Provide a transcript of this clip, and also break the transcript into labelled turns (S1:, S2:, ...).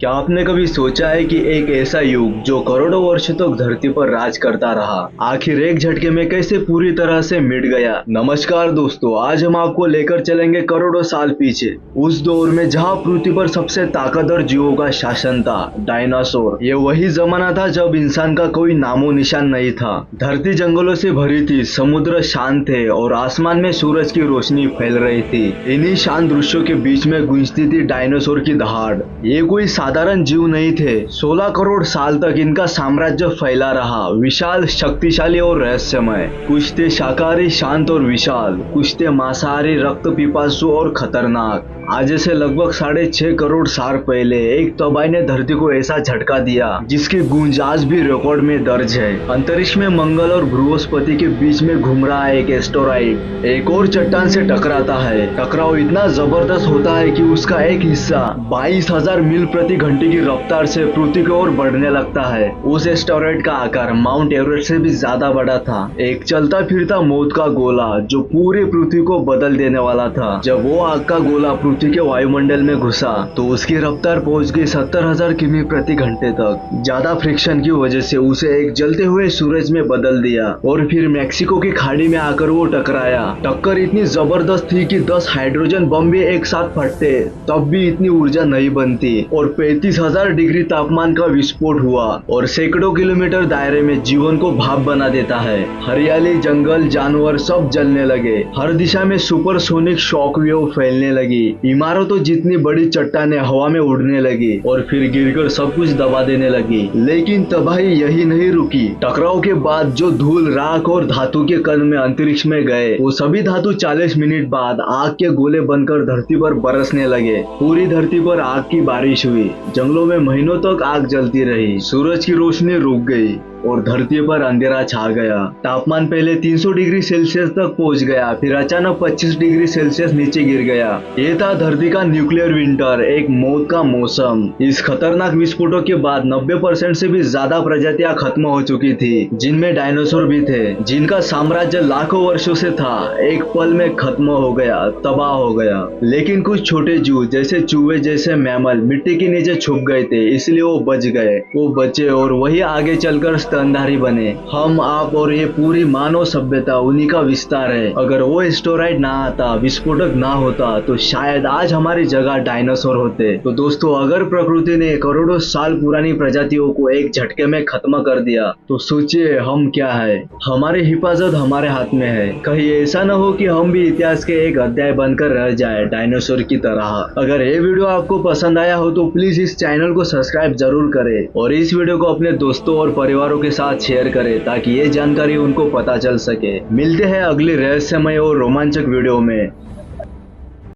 S1: क्या आपने कभी सोचा है कि एक ऐसा युग जो करोड़ों वर्ष तक धरती पर राज करता रहा, आखिर एक झटके में कैसे पूरी तरह से मिट गया। नमस्कार दोस्तों, आज हम आपको लेकर चलेंगे करोड़ों साल पीछे, उस दौर में जहां पृथ्वी पर सबसे ताकतवर जीवों का शासन था, डायनासोर। ये वही जमाना था जब इंसान का कोई नामो निशान नहीं था। धरती जंगलों से भरी थी, समुद्र शांत थे और आसमान में सूरज की रोशनी फैल रही थी। इन्हीं शांत दृश्यों के बीच में गूंजती थी डायनासोर की दहाड़। ये कोई साधारण जीव नहीं थे। 16 करोड़ साल तक इनका साम्राज्य फैला रहा, विशाल, शक्तिशाली और रहस्यमय। कुछ थे शाकाहारी, शांत और विशाल, कुछ थे मांसाहारी, रक्त पिपासु और खतरनाक। आज से लगभग 6.5 करोड़ साल पहले एक तबाही ने धरती को ऐसा झटका दिया जिसकी गूंज आज भी रिकॉर्ड में दर्ज है। अंतरिक्ष में मंगल और बृहस्पति के बीच में घूम रहा एक एस्टेरॉइड एक और चट्टान से टकराता है। टकराव इतना जबरदस्त होता है कि उसका एक हिस्सा 22,000 मील प्रति घंटे की रफ्तार से पृथ्वी की ओर बढ़ने लगता है। उस एस्टेरॉइड का आकार माउंट एवरेस्ट से भी ज्यादा बड़ा था, एक चलता फिरता मौत का गोला जो पूरी पृथ्वी को बदल देने वाला था। जब वो आग का गोला पृथ्वी के वायुमंडल में घुसा तो उसकी रफ्तार पहुंच गई 70,000 किमी प्रति घंटे तक। ज्यादा फ्रिक्शन की वजह से उसे एक जलते हुए सूरज में बदल दिया और फिर मैक्सिको की खाड़ी में आकर वो टकराया। टक्कर इतनी जबरदस्त थी कि 10 हाइड्रोजन बम भी एक साथ फटते तब भी इतनी ऊर्जा नहीं बनती और 35,000 डिग्री तापमान का विस्फोट हुआ और सैकड़ों किलोमीटर दायरे में जीवन को भाप बना देता है। हरियाली, जंगल, जानवर सब जलने लगे। हर दिशा में सुपरसोनिक शॉक वेव फैलने लगी। इमारतों जितनी बड़ी चट्टानें हवा में उड़ने लगी और फिर गिरकर सब कुछ दबा देने लगी। लेकिन तबाही यही नहीं रुकी। टकराव के बाद जो धूल, राख और धातु के कण में अंतरिक्ष में गए, वो सभी धातु 40 मिनट बाद आग के गोले बनकर धरती पर बरसने लगे। पूरी धरती पर आग की बारिश हुई। जंगलों में महीनों तक आग जलती रही। सूरज की रोशनी रुक गई और धरती पर अंधेरा छा गया। तापमान पहले 300 डिग्री सेल्सियस तक पहुंच गया, फिर अचानक 25 डिग्री सेल्सियस नीचे गिर गया। ये था धरती का न्यूक्लियर विंटर, एक मौत का मौसम। इस खतरनाक विस्फोटों के बाद 90% से भी ज्यादा प्रजातियां खत्म हो चुकी थी, जिनमें डायनासोर भी थे, जिनका साम्राज्य लाखों वर्षों से था, एक पल में खत्म हो गया, तबाह हो गया। लेकिन कुछ छोटे जीव जैसे चूहे जैसे मैमल मिट्टी के नीचे छुप गए थे, इसलिए वो बच गए। वो बचे और वही आगे चलकर स्तनधारी बने। हम, आप और ये पूरी मानव सभ्यता उन्हीं का विस्तार है। अगर वो एस्टेरॉइड ना आता, विस्फोटक ना होता, तो शायद आज हमारी जगह डायनासोर होते। तो दोस्तों, अगर प्रकृति ने करोड़ों साल पुरानी प्रजातियों को एक झटके में खत्म कर दिया, तो सोचिए हम क्या है। हमारी हिफाजत हमारे हाथ में है। कहीं ऐसा न हो कि हम भी इतिहास के एक अध्याय बनकर रह जाए डायनासोर की तरह। अगर ये वीडियो आपको पसंद आया हो तो प्लीज इस चैनल को सब्सक्राइब जरूर करें और इस वीडियो को अपने दोस्तों और परिवारों के साथ शेयर करें ताकि ये जानकारी उनको पता चल सके। मिलते हैं अगली रहस्यमय और रोमांचक वीडियो में।